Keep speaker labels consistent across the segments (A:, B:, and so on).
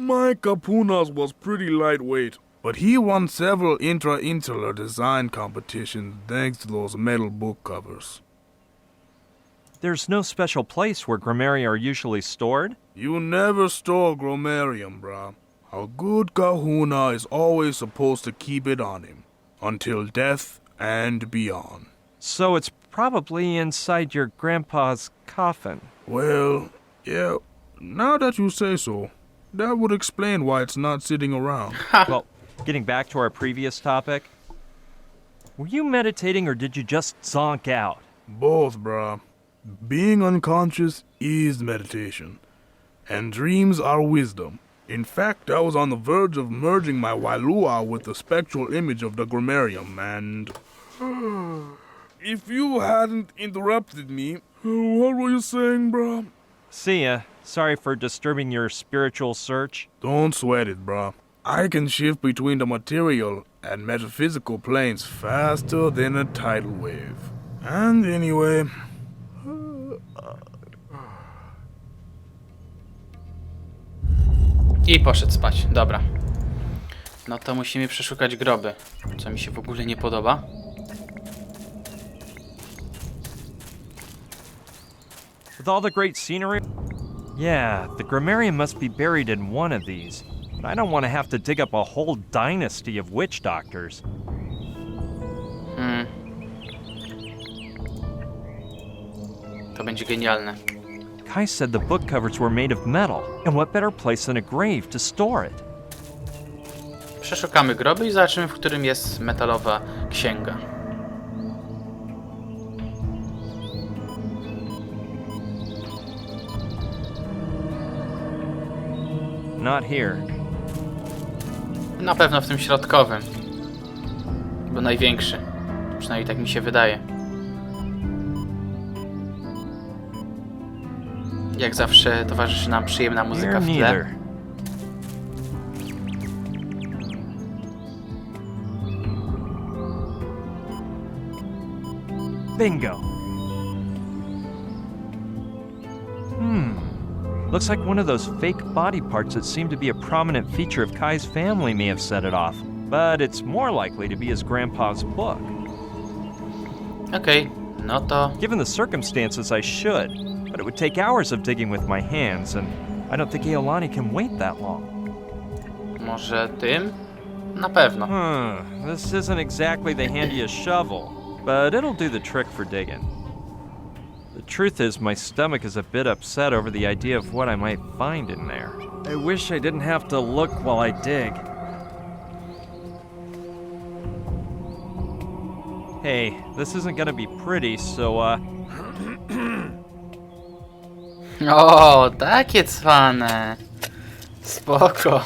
A: My Capuna's was pretty lightweight, but he won several intra-insular design competitions thanks to those metal book covers.
B: There's no special place where grommaria are usually stored?
A: You never store grommarium, brah. A good kahuna is always supposed to keep it on him, until death and beyond.
B: So it's probably inside your grandpa's coffin.
A: Well, yeah, now that you say so, that would explain why it's not sitting around.
B: Well, getting back to our previous topic, were you meditating or did you just zonk out?
A: Both, brah. Being unconscious is meditation, and dreams are wisdom. In fact, I was on the verge of merging my Wailua with the spectral image of the grammarium, and... If you hadn't interrupted me, what were you saying, brah?
B: See ya. Sorry for disturbing your spiritual search.
A: Don't sweat it, brah. I can shift between the material and metaphysical planes faster than a tidal wave. And anyway...
C: I poszedł spać, dobra. No to musimy przeszukać groby, co mi się w ogóle nie podoba.
B: With all the great scenery... Yeah, the grammarium must be buried in one of these. But I don't want to have to dig up a whole dynasty of witch doctors.
C: To będzie genialne.
B: Kai said the book covers were made of metal, and what better place than a grave to store it?
C: Przeszukamy groby i zobaczymy, w którym jest metalowa księga.
B: Not here.
C: Na pewno w tym środkowym. Bo największy. Przynajmniej tak mi się wydaje. Jak zawsze towarzyszy nam przyjemna muzyka w tle.
B: Bingo. Looks like one of those fake body parts that seem to be a prominent feature of Kai's family may have set it off. But it's more likely to be his grandpa's book.
C: Okej, no to...
B: Given the circumstances, I should. But it would take hours of digging with my hands, and I don't think Iolani can wait that long.
C: Może tym? Na pewno.
B: This isn't exactly the handiest shovel, but it'll do the trick for digging. The truth is, my stomach is a bit upset over the idea of what I might find in there. I wish I didn't have to look while I dig. Hey, this isn't gonna be pretty, so,
C: O, takie cwane. Spoko.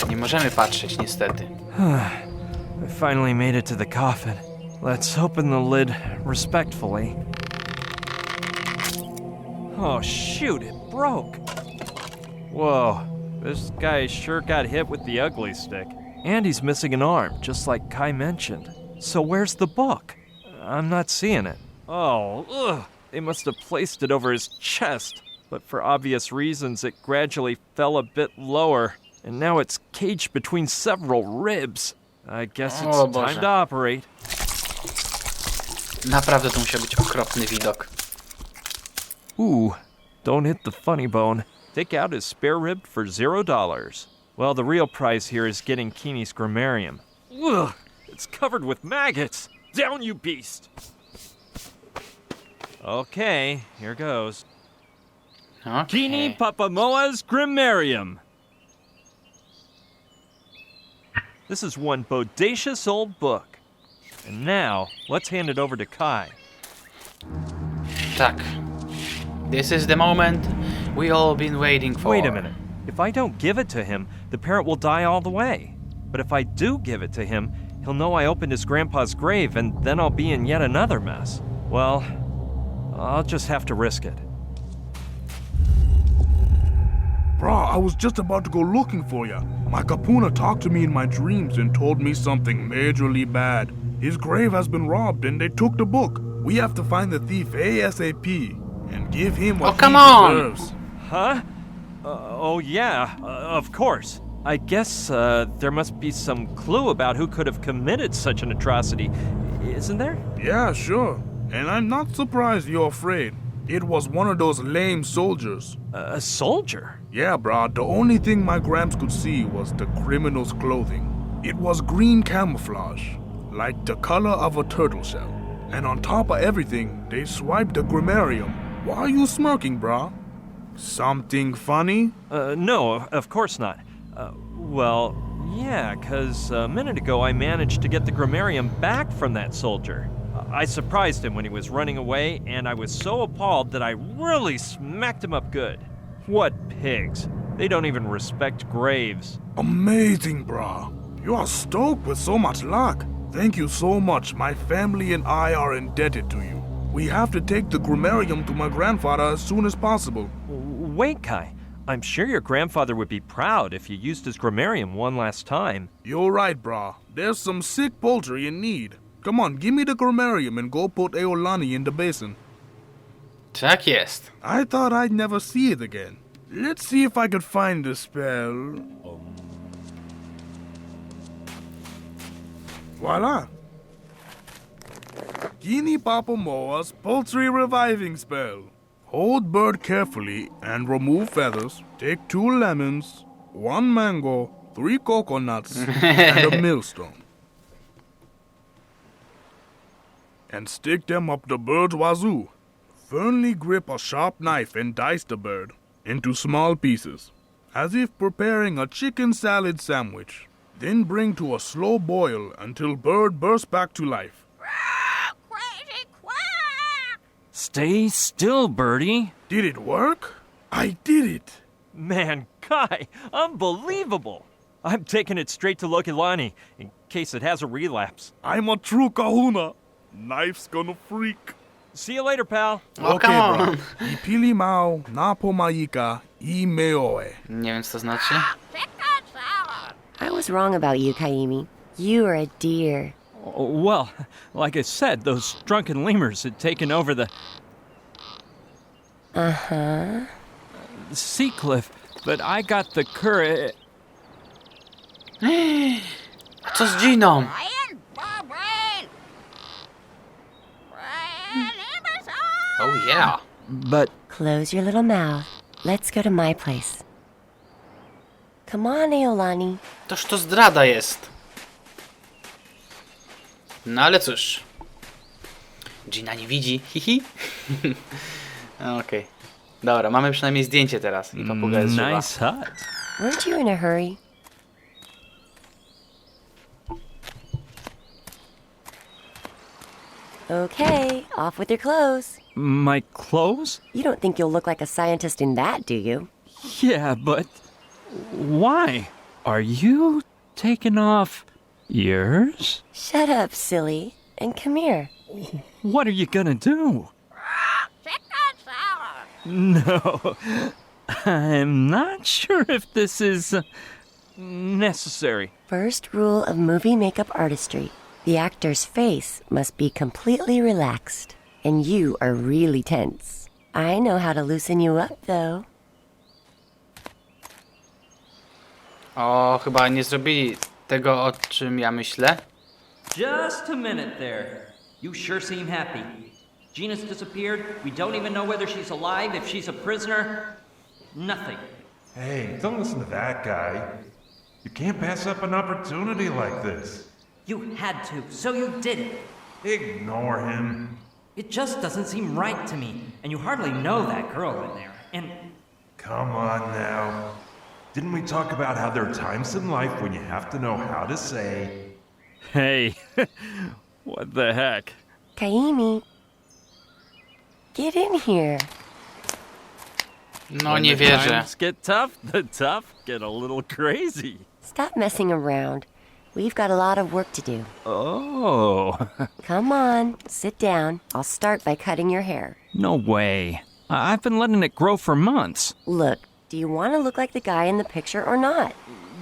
C: Nie możemy patrzeć, niestety.
B: I finally made it to the coffin. Let's open the lid respectfully. Oh shoot, it broke. Whoa, this guy sure got hit with the ugly stick. And he's missing an arm, just like Kai mentioned. So where's the book? I'm not seeing it. Oh, ugh. They must have placed it over his chest. But for obvious reasons, it gradually fell a bit lower. And now it's caged between several ribs. I guess it's time to operate.
C: Naprawdę to musiał być okropny widok.
B: Ooh, don't hit the funny bone. Take out his spare rib for $0. Well, the real prize here is getting Keeney's grammarium. Ugh, it's covered with maggots. Down, you beast! Okay, here goes.
C: Okay.
B: Keeny Papamoa's grammarium. This is one bodacious old book. And now, let's hand it over to Kai.
C: Tak. This is the moment we all been waiting for.
B: Wait a minute. If I don't give it to him, the parrot will die all the way. But if I do give it to him, he'll know I opened his grandpa's grave, and then I'll be in yet another mess. Well, I'll just have to risk it.
A: Brah, I was just about to go looking for ya. My Capuna talked to me in my dreams and told me something majorly bad. His grave has been robbed and they took the book. We have to find the thief ASAP and Give him what
C: come
A: he
C: on.
A: deserves.
B: Huh? Oh, yeah, of course. I guess there must be some clue about who could have committed such an atrocity, isn't there?
A: Yeah, sure. And I'm not surprised you're afraid. It was one of those lame soldiers.
B: A soldier?
A: Yeah, brah, the only thing my Gramps could see was the criminal's clothing. It was green camouflage, like the color of a turtle shell. And on top of everything, they swiped the grammarium. Why are you smirking, brah? Something funny?
B: No, of course not. Well, yeah, 'cause a minute ago I managed to get the grammarium back from that soldier. I surprised him when he was running away, and I was so appalled that I really smacked him up good. What pigs. They don't even respect graves.
A: Amazing, brah. You are stoked with so much luck. Thank you so much. My family and I are indebted to you. We have to take the grammarium to my grandfather as soon as possible.
B: Wait, Kai. I'm sure your grandfather would be proud if you used his grammarium one last time.
A: You're right, brah. There's some sick poultry in need. Come on, give me the grammarium and go put Eolani in the basin.
C: Tak jest.
A: I thought I'd never see it again. Let's see if I could find the spell. Voila! Guinea Papamoa's poultry reviving spell. Hold bird carefully and remove feathers. Take 2 lemons, 1 mango, 3 coconuts, and a millstone. And stick them up the bird's wazoo. Firmly grip a sharp knife and dice the bird into small pieces, as if preparing a chicken salad sandwich. Then bring to a slow boil until bird bursts back to life.
D: Crazy quack!
B: Stay still, Birdie.
A: Did it work? I did it!
B: Man, Kai, unbelievable. I'm taking it straight to Lokilani in case it has a relapse.
A: I'm a true kahuna. Knife's gonna freak.
B: See you later, pal.
C: O, come on.
A: Ipili mao napomaika I meoe.
C: Nie wiem, co to znaczy.
D: Chicken salad!
E: I was wrong about you, Kaimi. You are a dear.
B: Well, like I said, those drunken lemurs had taken over the sea cliff, but I got the courage.
C: Co z Giną?
D: Brian Bobbrain! Brian Emerson!
C: Oh yeah.
B: But
E: Close your little mouth. Let's go to my place. Come on, Eolani.
C: Toż to zdrada jest. No ale cóż. Gina nie widzi. Hihi. Okej. Dobra, mamy przynajmniej zdjęcie teraz. I papuga jest żywa.
B: nice hut.
E: Weren't you in a hurry? Okay, off with your clothes.
B: My clothes?
E: You don't think you'll look like a scientist in that, do you?
B: Yeah, but why? Are you taking off yours?
E: Shut up, silly, and come here.
B: What are you gonna do?
D: Chicken salad!
B: No, I'm not sure if this is necessary.
E: First rule of movie makeup artistry. The actor's face must be completely relaxed, and you are really tense. I know how to loosen you up, though.
C: O, chyba nie zrobili tego, o czym ja myślę.
F: Just a minute there. You sure seem happy. Gina's disappeared. We don't even know whether she's alive, if she's a prisoner. Nothing.
G: Hey, don't listen to that guy. You can't pass up an opportunity like this.
F: You had to, so you did it.
G: Ignore him.
F: It just doesn't seem right to me. And you hardly know that girl in there. And
G: Come on now. Didn't we talk about how there are times in life when you have to know how to say,
B: Hey, what the heck?
E: Kaimi, get in here.
C: No
B: When
C: nie
B: the
C: wierzę.
B: times get tough, the tough get a little crazy.
E: Stop messing around. We've got a lot of work to do.
B: Oh,
E: Come on, sit down. I'll start by cutting your hair.
B: no way. I've been letting it grow for months.
E: Look, do you want to look like the guy in the picture or not?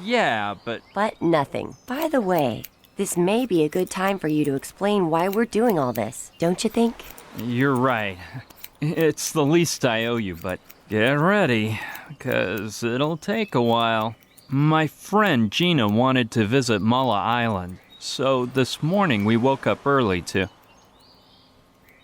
B: Yeah, but
E: But nothing. By the way, this may be a good time for you to explain why we're doing all this, don't you think?
B: you're right. It's the least I owe you, but get ready, because it'll take a while. My friend Gina wanted to visit Mullah Island, so this morning we woke up early to...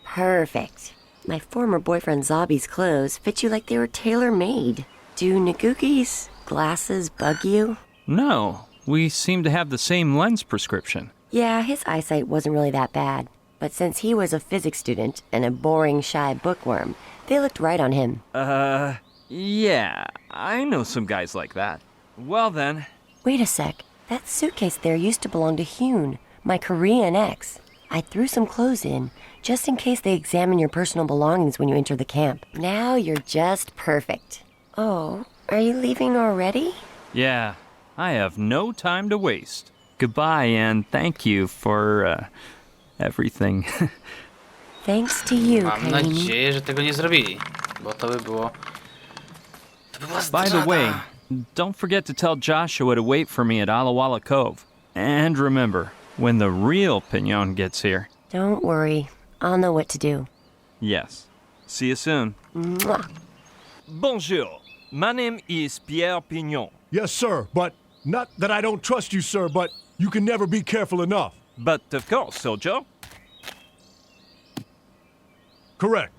E: Perfect. My former boyfriend Zabi's clothes fit you like they were tailor-made. Do Nagugi's glasses bug you?
B: No, we seem to have the same lens prescription.
E: Yeah, his eyesight wasn't really that bad. But since he was a physics student and a boring, shy bookworm, they looked right on him.
B: Yeah, I know some guys like that. Well then...
E: Wait a sec. That suitcase there used to belong to Hyun, my Korean ex. I threw some clothes in, just in case they examine your personal belongings when you enter the camp. Now you're just perfect. Oh, are you leaving already?
B: Yeah, I have no time to waste. Goodbye and thank you for, everything.
E: Thanks to you,
C: Mam
E: Kaimi.
C: nadzieję, że tego nie zrobili, bo to by było...
B: By the way, don't forget to tell Joshua to wait for me at Alawala Cove. And remember, when the real Pignon gets here...
E: Don't worry. I'll know what to do.
B: Yes. See you soon.
E: Mwah.
B: Bonjour. My name is Pierre Pignon.
H: Yes, sir, but not that I don't trust you, sir, but you can never be careful enough.
B: But of course, Sojo.
H: Correct.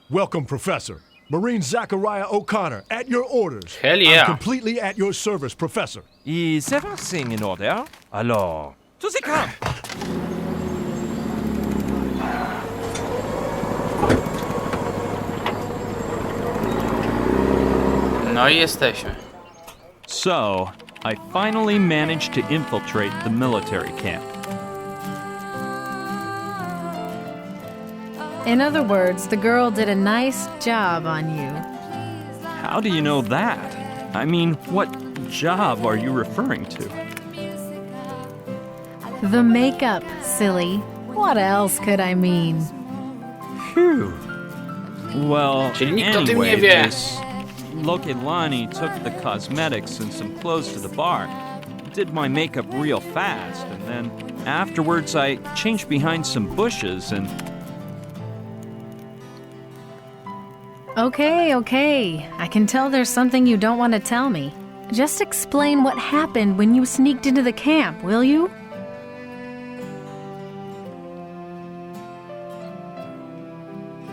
H: Welcome, Professor. Marine Zachariah O'Connor, at your orders.
C: Hell yeah.
H: I'm completely at your service, Professor.
B: Is everything in order? Alors, to the camp.
C: No i jesteśmy.
B: So, I finally managed to infiltrate the military camp.
I: In other words, the girl did a nice job on you.
B: How do you know that? I mean, what job are you referring to?
I: The makeup, silly. What else could I mean?
B: Phew. Well,
C: Czyli nikt o tym
B: anyway,
C: nie wie.
B: this Lokelani took the cosmetics and some clothes to the bar, did my makeup real fast, and then afterwards I changed behind some bushes and...
I: Okay. I can tell there's something you don't want to tell me. Just explain what happened when you sneaked into the camp, will you?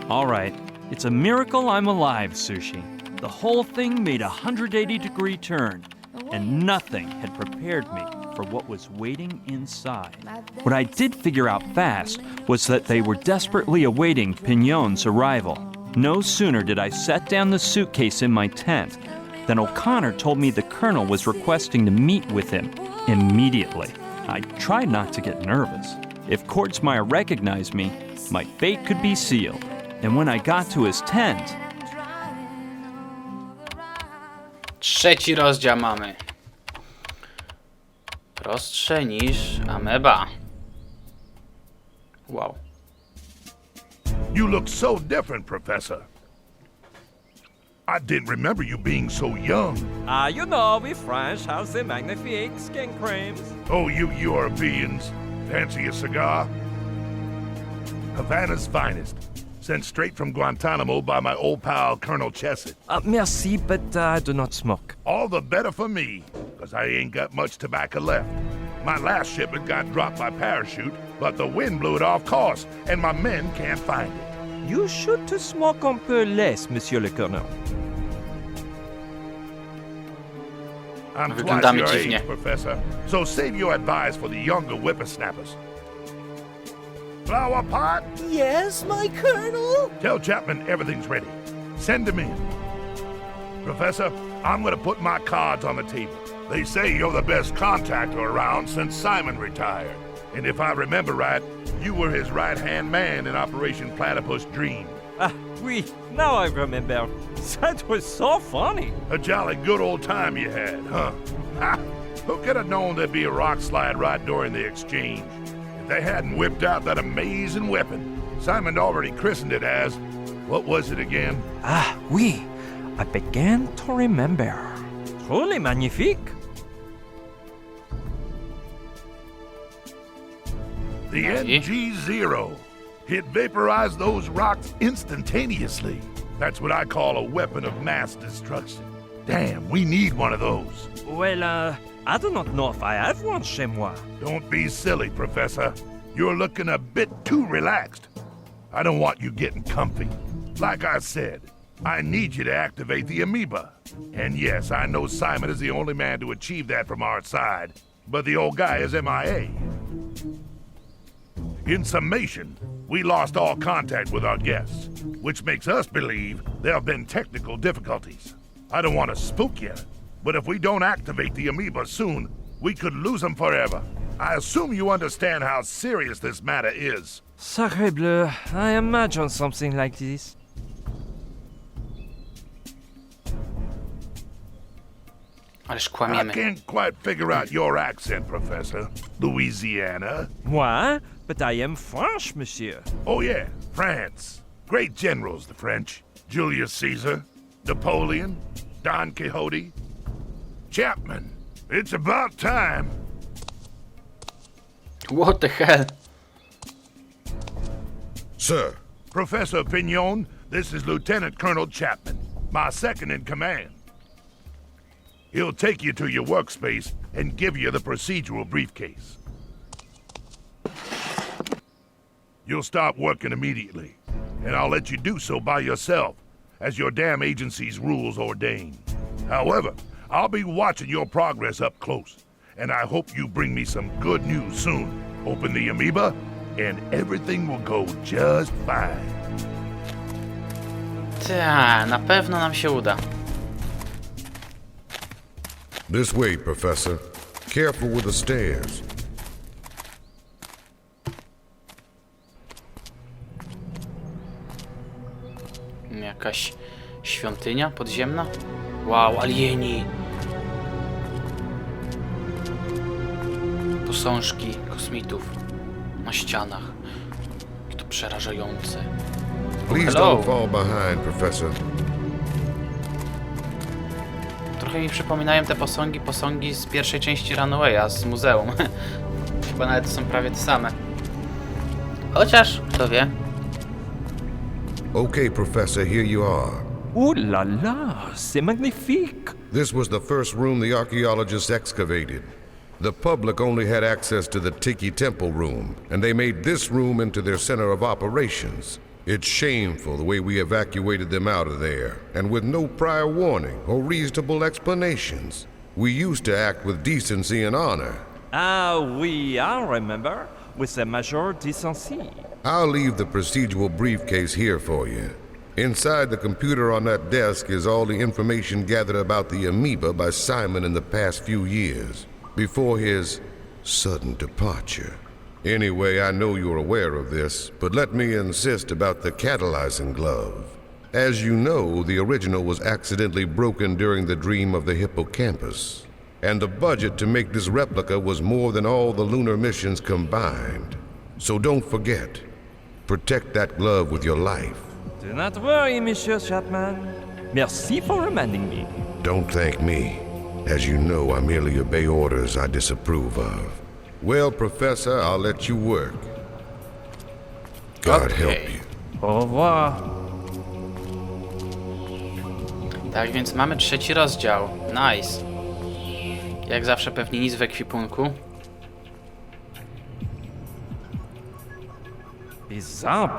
B: All right, it's a miracle I'm alive, Sushi. The whole thing made a 180-degree turn, and nothing had prepared me for what was waiting inside. What I did figure out fast was that they were desperately awaiting Pignon's arrival. No sooner did I set down the suitcase in my tent than O'Connor told me the colonel was requesting to meet with him immediately. I tried not to get nervous. If Kordsmeyer recognized me, my fate could be sealed. And when I got to his tent...
C: Trzeci rozdział mamy. Prostsze niż ameba. Wow.
J: You look so different, Professor. I didn't remember you being so young.
B: you know, we French have the magnifique skin creams.
J: Oh, you Europeans. Fancy a cigar? Havana's finest. Sent straight from Guantanamo by my old pal, Colonel Chesed.
B: Merci, but I do not smoke.
J: All the better for me, because I ain't got much tobacco left. My last shipment got dropped by parachute, but the wind blew it off course, and my men can't find it.
B: You should to smoke un peu less, Monsieur le Colonel.
J: I'm twice
C: Wyglądamy
J: your
C: dziwnie.
J: age, Professor, so save your advice for the younger whippersnappers. Flower pot?
K: Yes, my colonel?
J: Tell Chapman everything's ready. Send him in. Professor, I'm gonna put my cards on the table. They say you're the best contractor around since Simon retired. And if I remember right, you were his right-hand man in Operation Platypus Dream.
B: Oui, now I remember. That was so funny.
J: A jolly good old time you had, huh? Ha! Who could have known there'd be a rock slide right during the exchange? If they hadn't whipped out that amazing weapon, Simon already christened it as... What was it again?
B: Oui, I began to remember. Truly magnifique.
J: The
C: Aye.
J: NG-0. It vaporized those rocks instantaneously. That's what I call a weapon of mass destruction. Damn, we need one of those.
B: Well, I do not know if I have one chez moi.
J: Don't be silly, Professor. You're looking a bit too relaxed. I don't want you getting comfy. Like I said, I need you to activate the amoeba. And yes, I know Simon is the only man to achieve that from our side, but the old guy is MIA. In summation, we lost all contact with our guests, which makes us believe there have been technical difficulties. I don't want to spook you, but if we don't activate the amoeba soon, we could lose them forever. I assume you understand how serious this matter is.
B: Sacre bleu, I imagine something like this.
C: Ależ
J: I
C: kłamiemy.
J: can't quite figure out your accent, Professor. Louisiana?
B: Moi? But I am French, monsieur.
J: Oh yeah, France. Great generals, the French. Julius Caesar, Napoleon, Don Quixote, Chapman. It's about time.
C: What the hell?
J: Sir. Professor Pignon, this is Lieutenant Colonel Chapman, my second in command. He'll take you to your workspace and give you the procedural briefcase. You'll start working immediately, and I'll let you do so by yourself, as your damn agency's rules ordain. However, I'll be watching your progress up close, and I hope you bring me some good news soon. Open the amoeba, and everything will go just fine.
C: Ta, na pewno nam się uda.
L: This way, Professor. Careful with the stairs.
C: Jakaś świątynia podziemna? Wow, alieni! Posążki kosmitów na ścianach. Jak to przerażające.
L: Please
C: Hello.
L: don't fall behind, Professor.
C: Trochę mi przypominają te posągi z pierwszej części Runawaya, z muzeum. Chyba nawet są prawie te same. Chociaż, kto wie.
L: Okay, Professor, here you are.
B: Ooh la la, c'est magnifique.
L: This was the first room the archaeologists excavated. The public only had access to the Tiki Temple room, and they made this room into their center of operations. It's shameful the way we evacuated them out of there, and with no prior warning or reasonable explanations. We used to act with decency and honor.
B: Ah oui, I remember. With a major decency.
L: I'll leave the procedural briefcase here for you. Inside the computer on that desk is all the information gathered about the amoeba by Simon in the past few years, before his sudden departure. Anyway, I know you're aware of this, but let me insist about the catalyzing glove. As you know, the original was accidentally broken during the dream of the hippocampus, and the budget to make this replica was more than all the lunar missions combined. So don't forget, protect that glove with your life.
B: Do not worry, Monsieur Chapman. Merci for reminding me.
L: Don't thank me. As you know, I merely obey orders I disapprove of. Well, Professor, I'll let you work. God help you.
B: Au revoir.
C: Tak więc mamy trzeci rozdział. Nice. Jak zawsze pewnie nic w ekwipunku.
B: Bizarre,